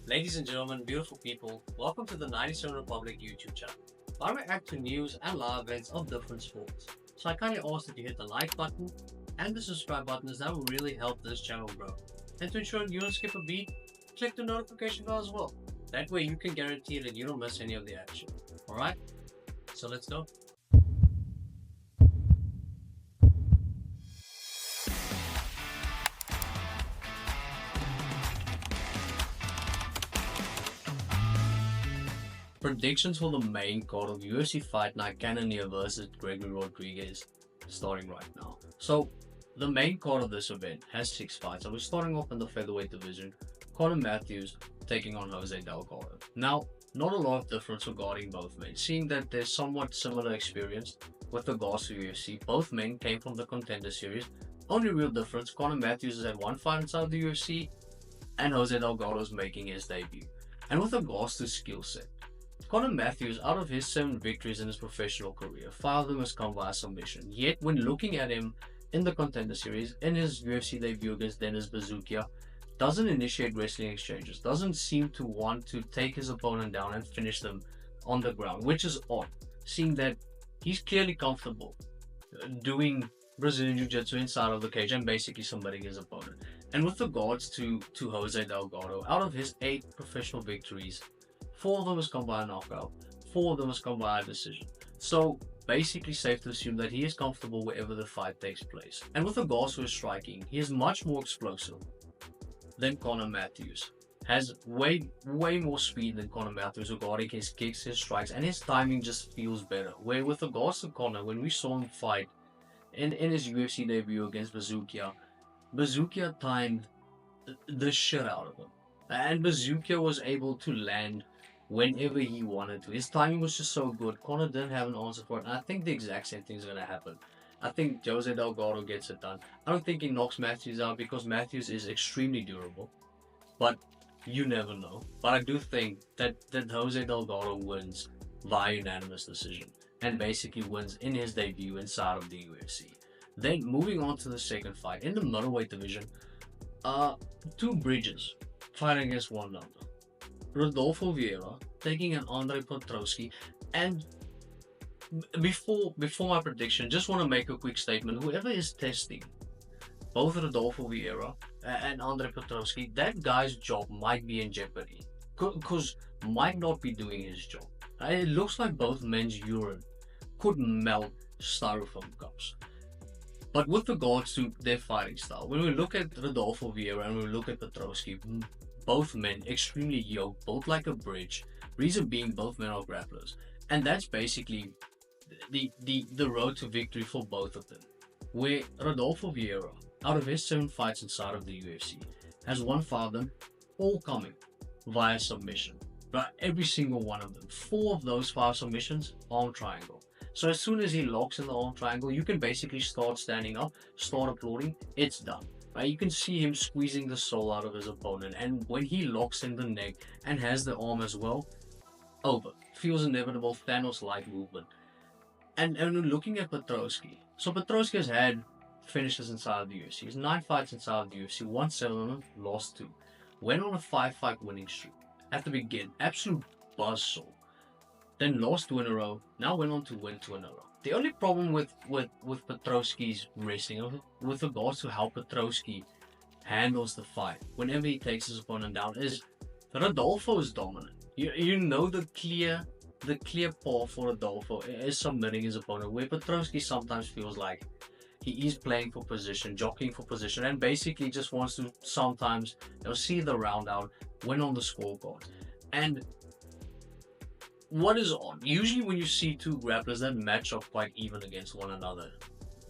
Ladies and gentlemen, beautiful people, welcome to the 97 Republic YouTube channel. I react to news and live events of different sports. So I kindly ask that you hit the like button and the subscribe button, as that will really help this channel grow. And to ensure you don't skip a beat, click the notification bell as well. That way you can guarantee that you don't miss any of the action. Alright? So let's go. Predictions for the main card of UFC Fight Night, Cannonier versus Gregory Rodrigues, starting right now. So, the main card of this event has 6 fights. So we're starting off in the featherweight division. Conor Matthews taking on Jose Delgado. Now, not a lot of difference regarding both men, seeing that there's somewhat similar experience with regards to UFC. Both men came from the Contender Series. Only real difference, Conor Matthews has had 1 fight inside the UFC, and Jose Delgado is making his debut. And with regards to skill set, Conor Matthews, out of his 7 victories in his professional career, 5 of them has come via submission. Yet, when looking at him in the Contender Series, in his UFC debut against Dennis Budka, doesn't initiate wrestling exchanges, doesn't seem to want to take his opponent down and finish them on the ground, which is odd, seeing that he's clearly comfortable doing Brazilian Jiu-Jitsu inside of the cage and basically submitting his opponent. And with regards to Jose Delgado, out of his 8 professional victories, 4 of them has come by a knockout, 4 of them has come by a decision. So basically safe to assume that he is comfortable wherever the fight takes place. And with regards to his striking, he is much more explosive than Conor Matthews. Has way more speed than Conor Matthews regarding his kicks, his strikes, and his timing just feels better. Where with regards to Conor, when we saw him fight in his UFC debut against Budka timed the shit out of him. And Budka was able to land whenever he wanted to. His timing was just so good. Conor didn't have an answer for it, and I think the exact same thing is going to happen. I think Jose Delgado gets it done. I don't think he knocks Matthews out because Matthews is extremely durable, but you never know. But I do think that Jose Delgado wins via unanimous decision and basically wins in his debut inside of the UFC. Then moving on to the second fight in the middleweight division, 2 bridges fighting against one another. Rodolfo Viera taking an Andre Petroski. And before my prediction, just want to make a quick statement. Whoever is testing both Rodolfo Viera and Andre Petroski, that guy's job might be in jeopardy, because might not be doing his job. It looks like both men's urine could melt styrofoam cups. But with regards to their fighting style, when we look at Rodolfo Viera and we look at Petroski, both men extremely yoked, both like a bridge. Reason being, both men are grapplers, and that's basically the road to victory for both of them. Where Rodolfo Viera, out of his 7 fights inside of the UFC, has won 5 of them, all coming via submission. But every single one of them, 4 of those 5 submissions, arm triangle. So as soon as he locks in the arm triangle, you can basically start standing up, start applauding. It's done. You can see him squeezing the soul out of his opponent, and when he locks in the neck and has the arm as well, over. Feels inevitable, Thanos-like movement. And looking at Petroski, so Petroski has had finishes inside of the UFC. He's 9 fights inside of the UFC, won 7 of them, lost 2. Went on a 5-fight winning streak at the beginning, absolute buzzsaw. Then lost 2 in a row, now went on to win 2 in a row. The only problem with Petroski's wrestling, with regards to how Petroski handles the fight whenever he takes his opponent down, is Rodolfo is dominant. You know the clear path for Rodolfo is submitting his opponent, where Petroski sometimes feels like he is playing for position, jockeying for position, and basically just wants to sometimes see the round out, win on the scorecard. And what is odd, usually when you see 2 grapplers that match up quite even against one another,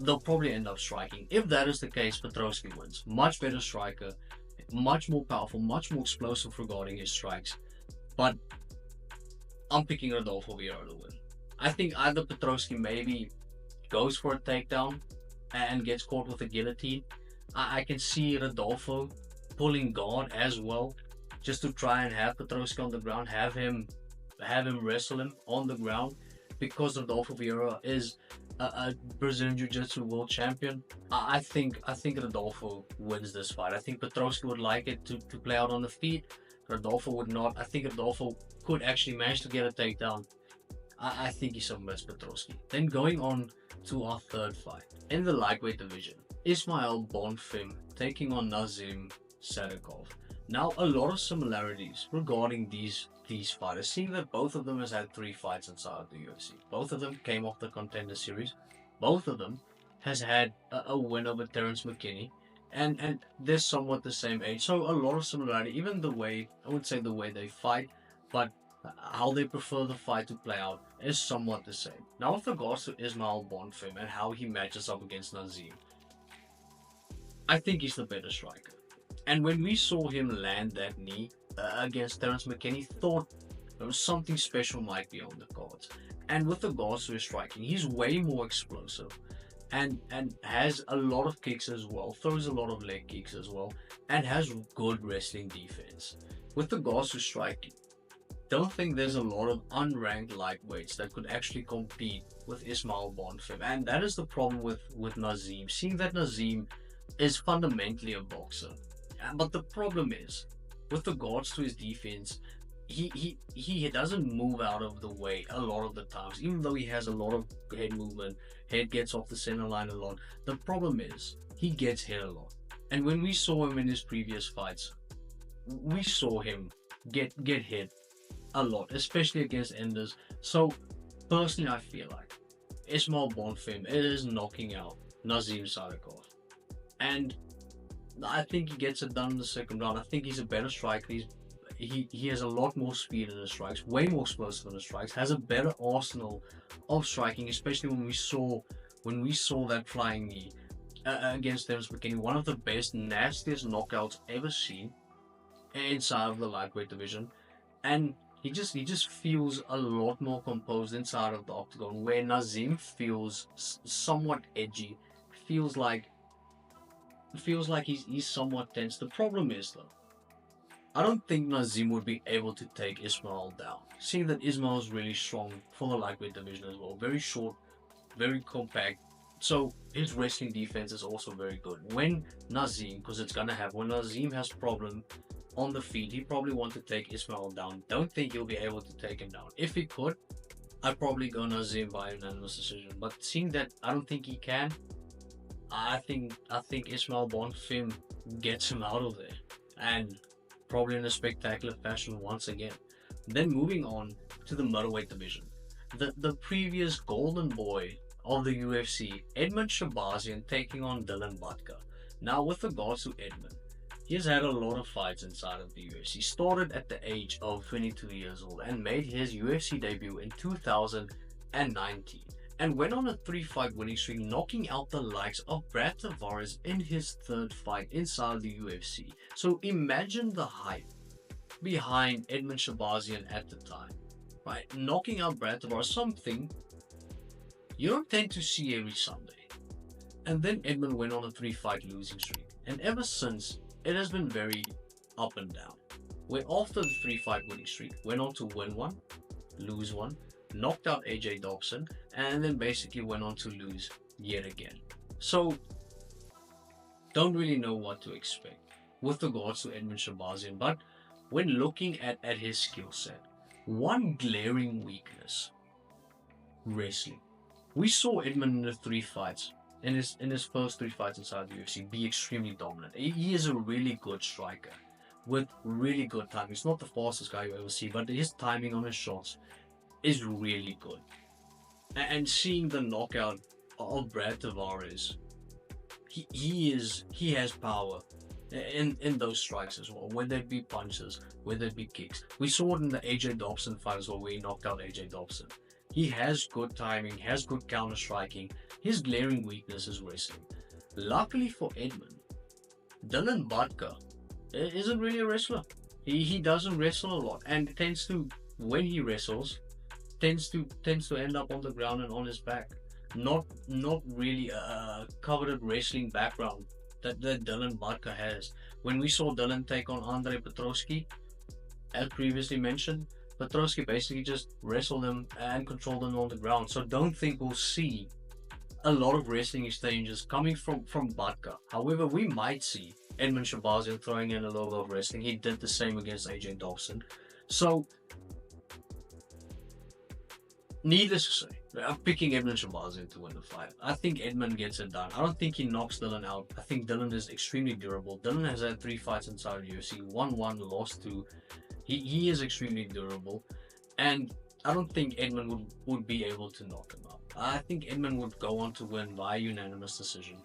they'll probably end up striking. If that is the case, Petroski wins. Much better striker, much more powerful, much more explosive regarding his strikes. But I'm picking Rodolfo Viera to win. I think either Petroski maybe goes for a takedown and gets caught with a guillotine. I can see Rodolfo pulling guard as well, just to try and have Petroski on the ground, have him wrestle him on the ground, because Rodolfo Viera is a Brazilian Jiu-Jitsu world champion. I think Rodolfo wins this fight. I think Petroski would like it to play out on the feet. Rodolfo would not. I think Rodolfo could actually manage to get a takedown. I think he submits Petroski. Then going on to our third fight in the lightweight division, Ismail Bonfim taking on Nazim Sadykhov. Now, a lot of similarities regarding these fighters, seeing that both of them has had 3 fights inside of the UFC. Both of them came off the Contender Series. Both of them has had a win over Terence McKinney, and they're somewhat the same age. So a lot of similarity, even the way, I would say the way they fight, but how they prefer the fight to play out is somewhat the same. Now, with regards to Ismail Bonfim and how he matches up against Nazim, I think he's the better striker. And when we saw him land that knee against Terence McKinney, thought something special might be on the cards. And with regards to his striking, he's way more explosive and has a lot of kicks as well, throws a lot of leg kicks as well, and has good wrestling defense. With regards to striking, don't think there's a lot of unranked lightweights that could actually compete with Ismail Bonfim. And that is the problem with Nazim. Seeing that Nazim is fundamentally a boxer. But the problem is, with regards to his defense, he doesn't move out of the way a lot of the times, even though he has a lot of head movement, head gets off the center line a lot. The problem is, he gets hit a lot. And when we saw him in his previous fights, we saw him get hit a lot, especially against enders. So, personally, I feel like Ismail Bonfim is knocking out Nazim Sadykhov. And I think he gets it done in the second round. I think he's a better striker. He has a lot more speed in his strikes, way more explosive in his strikes, has a better arsenal of striking, especially when we saw that flying knee against Terence McKinney, one of the best, nastiest knockouts ever seen inside of the lightweight division. And he just feels a lot more composed inside of the octagon, where Nazim feels somewhat edgy, feels like he's somewhat tense. The problem is, though, I don't think Nazim would be able to take Ismail down, seeing that Ismail is really strong for the lightweight division as well. Very short, very compact. So his wrestling defense is also very good. When Nazim has problem on the feet, he probably want to take Ismail down. Don't think he'll be able to take him down. If he could, I'd probably go Nazim by unanimous decision. But seeing that I don't think he can, I think Ismail Bonfim gets him out of there, and probably in a spectacular fashion once again. Then moving on to the middleweight division, the previous golden boy of the UFC, Edmund Shabazyan, taking on Dylan Budka. Now, with regards to Edmund, he has had a lot of fights inside of the UFC. Started at the age of 22 years old and made his UFC debut in 2019. And went on a 3-fight winning streak, knocking out the likes of Brad Tavares in his 3rd fight inside the UFC. So imagine the hype behind Edmund Shabazyan at the time, right? Knocking out Brad Tavares, something you don't tend to see every Sunday. And then Edmund went on a 3-fight losing streak. And ever since, it has been very up and down. Where after the 3-fight winning streak, went on to win 1, lose 1, knocked out AJ Dobson, and then basically went on to lose yet again. So, don't really know what to expect with regards to Edmund Shabazyan, but when looking at his skill set, one glaring weakness: wrestling. We saw Edmund in the 3 fights, in his first 3 fights inside the UFC, be extremely dominant. He is a really good striker with really good timing. He's not the fastest guy you ever see, but his timing on his shots is really good. And seeing the knockout of Brad Tavares, he has power in those strikes as well, whether it be punches, whether it be kicks. We saw it in the AJ Dobson fight as well, where he knocked out AJ Dobson. He has good timing, has good counter striking. His glaring weakness is wrestling. Luckily for Edmund, Dylan Budka isn't really a wrestler. He doesn't wrestle a lot, and tends to, when he wrestles, tends to end up on the ground and on his back. Not really a coveted wrestling background that Dylan Budka has. When we saw Dylan take on Andre Petroski, as previously mentioned, Petroski basically just wrestled him and controlled him on the ground. So don't think we'll see a lot of wrestling exchanges coming from Budka. However, we might see Edmund Shabazyan throwing in a little bit of wrestling. He did the same against AJ Dobson. So, needless to say, I'm picking Edmund Shabazyan to win the fight. I think Edmund gets it done. I don't think he knocks Dylan out. I think Dylan is extremely durable. Dylan has had 3 fights inside the UFC, won 1, lost 2. He is extremely durable, and I don't think Edmund would be able to knock him out. I think Edmund would go on to win by unanimous decision,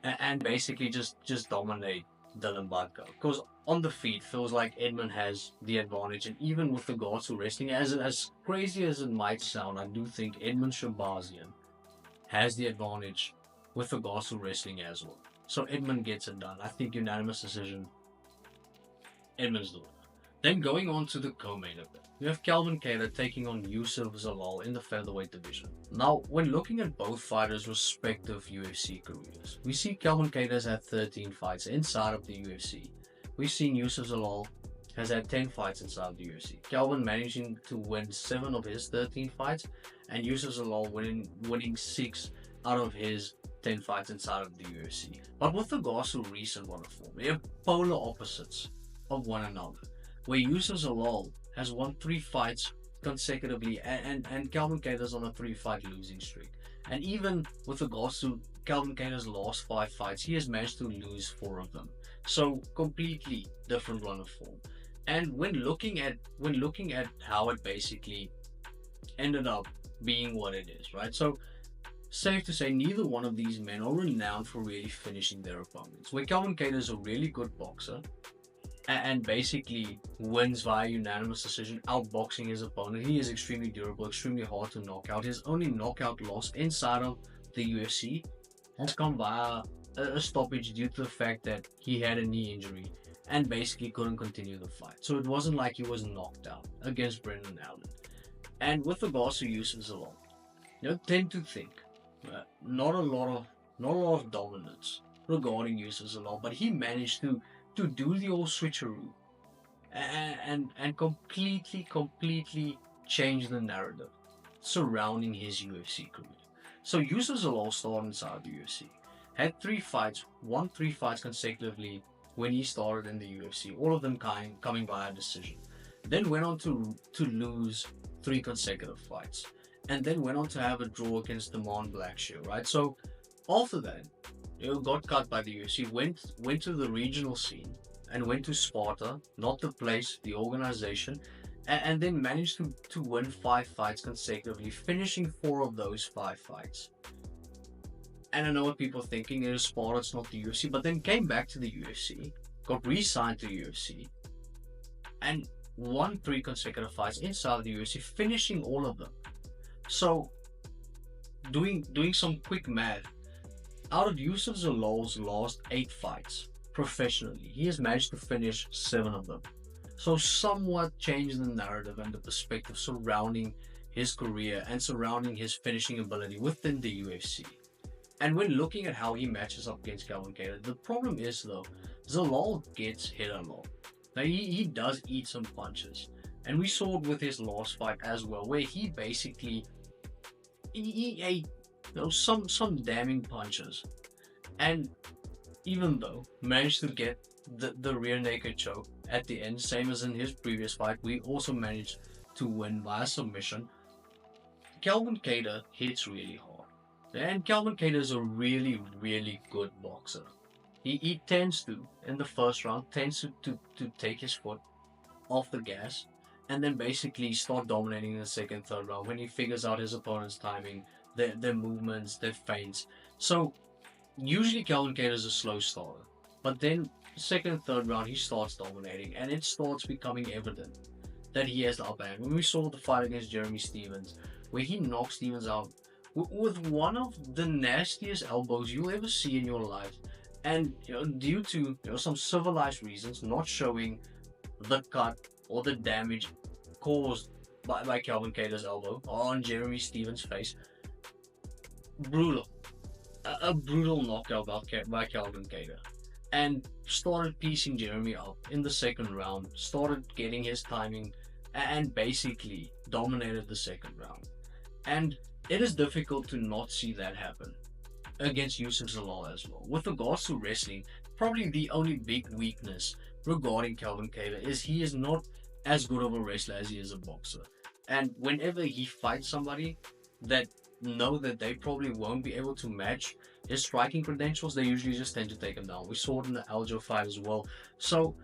and basically just dominate Dylan Budka. Because on the feet, feels like Edmund has the advantage, and even with regards to wrestling, as crazy as it might sound, I do think Edmund Shabazyan has the advantage with regards to wrestling as well. So Edmund gets it done. I think unanimous decision. Edmund's the winner. Then going on to the co-main event, we have Calvin Kattar taking on Youssef Zalal in the featherweight division. Now, when looking at both fighters' respective UFC careers, we see Calvin Kattar has had 13 fights inside of the UFC. We've seen Youssef Zalal has had 10 fights inside the UFC. Calvin managing to win 7 of his 13 fights, and Youssef Zalal winning 6 out of his 10 fights inside of the UFC. But with regards to recent run of form, they are polar opposites of one another, where Youssef Zalal has won 3 fights consecutively, and Calvin Kattar's on a 3-fight losing streak. And even with regards to Calvin Kattar's last 5 fights, he has managed to lose 4 of them. So completely different run of form. And when looking at how it basically ended up being what it is, right? So safe to say, neither one of these men are renowned for really finishing their opponents. Where Calvin Kattar is a really good boxer, and basically wins via unanimous decision, outboxing his opponent. He is extremely durable, extremely hard to knock out. His only knockout loss inside of the UFC has come via a stoppage due to the fact that he had a knee injury and basically couldn't continue the fight. So it wasn't like he was knocked out against Brendan Allen. And with regards to Youssef Zalal, tend to think not a lot of dominance regarding Youssef Zalal, but he managed to do the old switcheroo and completely change the narrative surrounding his UFC career. So Youssef Zalal started inside the UFC, had 3 fights, won 3 fights consecutively when he started in the UFC, all of them coming by a decision. Then went on to lose 3 consecutive fights, and then went on to have a draw against Damon Blackshear, right? So after that, got cut by the UFC, went to the regional scene and went to Sparta, not the place, the organization, and then managed to win 5 fights consecutively, finishing 4 of those 5 fights. And I know what people are thinking, it is Sparta, it's not the UFC, but then came back to the UFC, got re-signed to the UFC, and won 3 consecutive fights inside the UFC, finishing all of them. So, doing some quick math, out of Youssef Zalal's last 8 fights professionally, he has managed to finish 7 of them. So somewhat changed the narrative and the perspective surrounding his career and surrounding his finishing ability within the UFC. And when looking at how he matches up against Calvin Kattar, the problem is though, Zalal gets hit a lot. Now he does eat some punches. And we saw it with his last fight as well, where he basically he ate some damning punches, and even though managed to get the rear naked choke at the end, same as in his previous fight, we also managed to win via submission. Calvin Kattar hits really hard, and Calvin Kattar is a really good boxer. He tends to, in the first round, tends to take his foot off the gas and then basically start dominating in the second, third round when he figures out his opponent's timing, their movements, their feints. So usually Calvin Kattar is a slow starter, but then second, third round he starts dominating, and it starts becoming evident that he has the upper hand. When we saw the fight against Jeremy Stephens, where he knocked Stephens out with one of the nastiest elbows you'll ever see in your life, and due to some civilized reasons, not showing the cut or the damage caused by Calvin Kattar's elbow on Jeremy Stephens' face. Brutal. A brutal knockout by Calvin Kattar. And started piecing Jeremy up in the second round, started getting his timing, and basically dominated the second round. And it is difficult to not see that happen against Yusuf Zalal as well. With regards to wrestling, probably the only big weakness regarding Calvin Kattar is he is not as good of a wrestler as he is a boxer. And whenever he fights somebody that know that they probably won't be able to match his striking credentials, they usually just tend to take him down. We saw it in the Aljo fight as well. So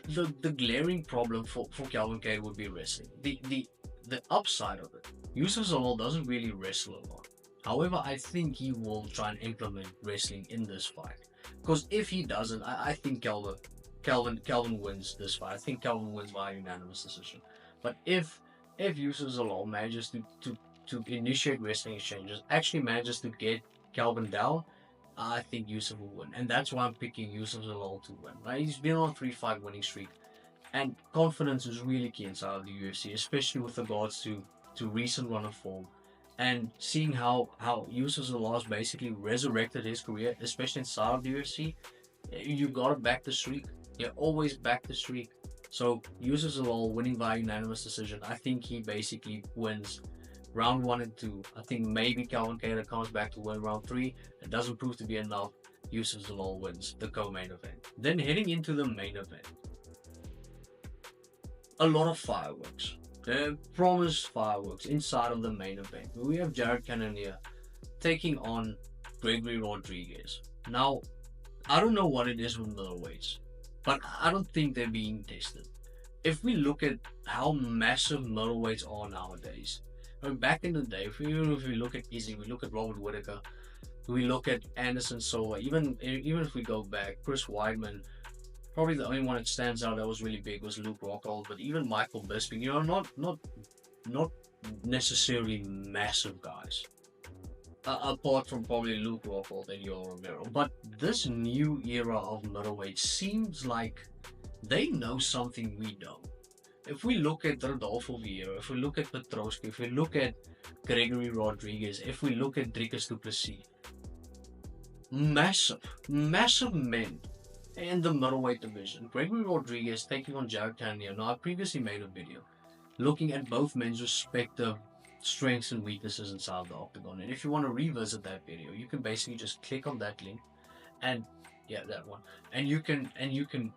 the glaring problem for Calvin Kattar would be wrestling. The upside of it, Yusuf Zalal doesn't really wrestle a lot. However, I think he will try and implement wrestling in this fight. Because if he doesn't, I think Calvin wins this fight. I think Calvin wins by unanimous decision. But if Yusuf Zalal manages to initiate wrestling exchanges, actually manages to get Calvin down, I think Yusuf will win. And that's why I'm picking Yusuf Zalal to win. Right? He's been on a 3-fight winning streak. And confidence is really key inside of the UFC, especially with regards to recent run of form. And seeing how Yusuf Zalal has basically resurrected his career, especially inside of the UFC, you gotta back the streak. You always back the streak. So Yusuf Zalal winning by unanimous decision. I think he basically wins round 1 and 2. I think maybe Calvin Kattar comes back to win round 3. It doesn't prove to be enough. Yusuf Zalal wins the co-main event. Then heading into the main event, a lot of fireworks. Promised fireworks inside of the main event. We have Cannonier taking on Gregory Rodrigues. Now, I don't know what it is with middleweights, but I don't think they're being tested. If we look at how massive middleweights are nowadays, back in the day, if we look at Izzy, we look at Robert Whittaker, we look at Anderson Silva, even if we go back, Chris Weidman, probably the only one that stands out that was really big was Luke Rockhold, but even Michael Bisping, not necessarily massive guys, apart from probably Luke Rockhold and Yoel Romero. But this new era of middleweight seems like they know something we don't. If we look at Rodolfo Viera, if we look at Petroski, if we look at Gregory Rodrigues, if we look at Dricus du Plessis, massive men in the middleweight division. Gregory Rodrigues taking on Cannonier. Now, I previously made a video looking at both men's respective strengths and weaknesses inside the octagon. And if you want to revisit that video, you can basically just click on that link, and yeah, that one, and you can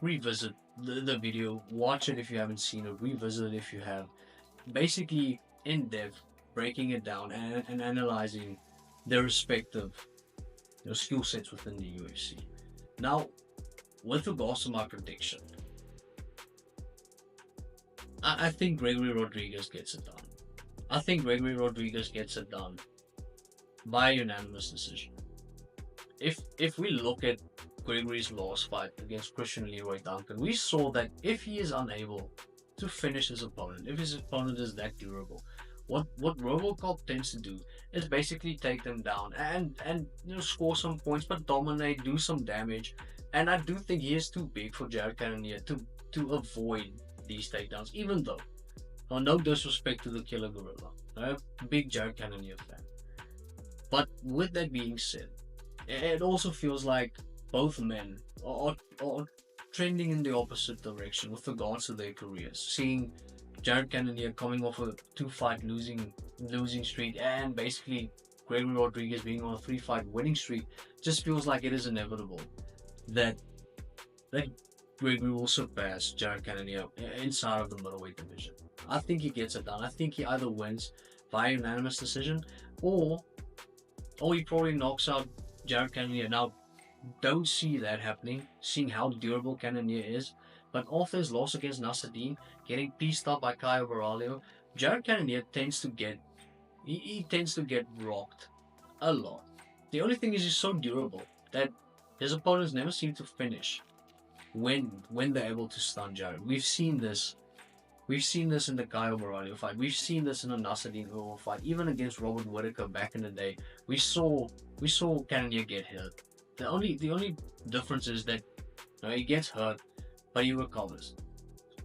revisit the video, watch it if you haven't seen it, revisit it if you have. Basically, in depth, breaking it down and analyzing their respective skill sets within the UFC. Now, with regards to my prediction, I think Gregory Rodrigues gets it done. I think Gregory Rodrigues gets it done by unanimous decision. If we look at Gregory's last fight against Christian Leroy Duncan, we saw that if he is unable to finish his opponent, if his opponent is that durable, what RoboCop tends to do is basically take them down and score some points, but dominate, do some damage. And I do think he is too big for Cannonier to avoid these takedowns, even though, no disrespect to the Killer Gorilla, I'm a big Cannonier fan. But with that being said, it also feels like both men are trending in the opposite direction with regards to their careers. Seeing Cannonier coming off a 2-fight losing streak, and basically Gregory Rodrigues being on a 3-fight winning streak, just feels like it is inevitable that Gregory will surpass Cannonier inside of the middleweight division. I think he gets it done. I think he either wins by unanimous decision, or he probably knocks out Cannonier. Now, don't see that happening, seeing how durable Cannonier is. But after his loss against Nasruddin, getting pieced up by Caio Borralho, Cannonier tends to get rocked a lot. The only thing is he's so durable that his opponents never seem to finish when they're able to stun Jared. We've seen this in the Caio Borralho fight. We've seen this in the Nasruddin fight. Even against Robert Whittaker back in the day, we saw Cannonier get hurt. The only difference is that he gets hurt, but he recovers.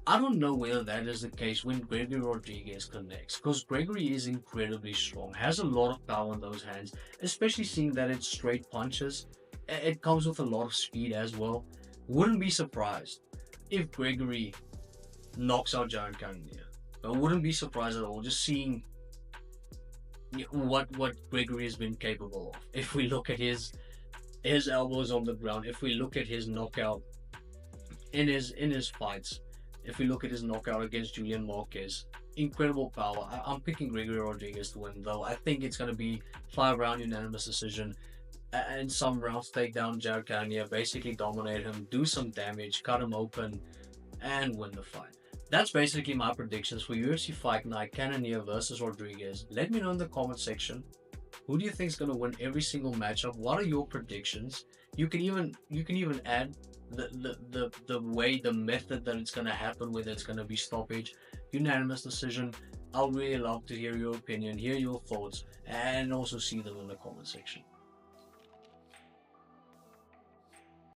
I don't know whether that is the case when Gregory Rodrigues connects, because Gregory is incredibly strong, has a lot of power in those hands, especially seeing that it's straight punches. It comes with a lot of speed as well. Wouldn't be surprised if Gregory knocks out Cannonier. I wouldn't be surprised at all, just seeing what Gregory has been capable of. If we look at his elbows on the ground, if we look at his knockout in his fights, if we look at his knockout against Julian Marquez, incredible power. I'm picking Gregory Rodrigues to win, though. I think it's going to be 5-round unanimous decision, and some rounds take down Jared Cannonier, basically dominate him, do some damage, cut him open, and win the fight. That's basically my predictions for UFC Fight Night, Cannonier versus Rodrigues. Let me know in the comment section, who do you think is going to win every single matchup? What are your predictions? You can even add the method that it's going to happen, whether it's going to be stoppage, unanimous decision. I would really love to hear your opinion, hear your thoughts, and also see them in the comment section.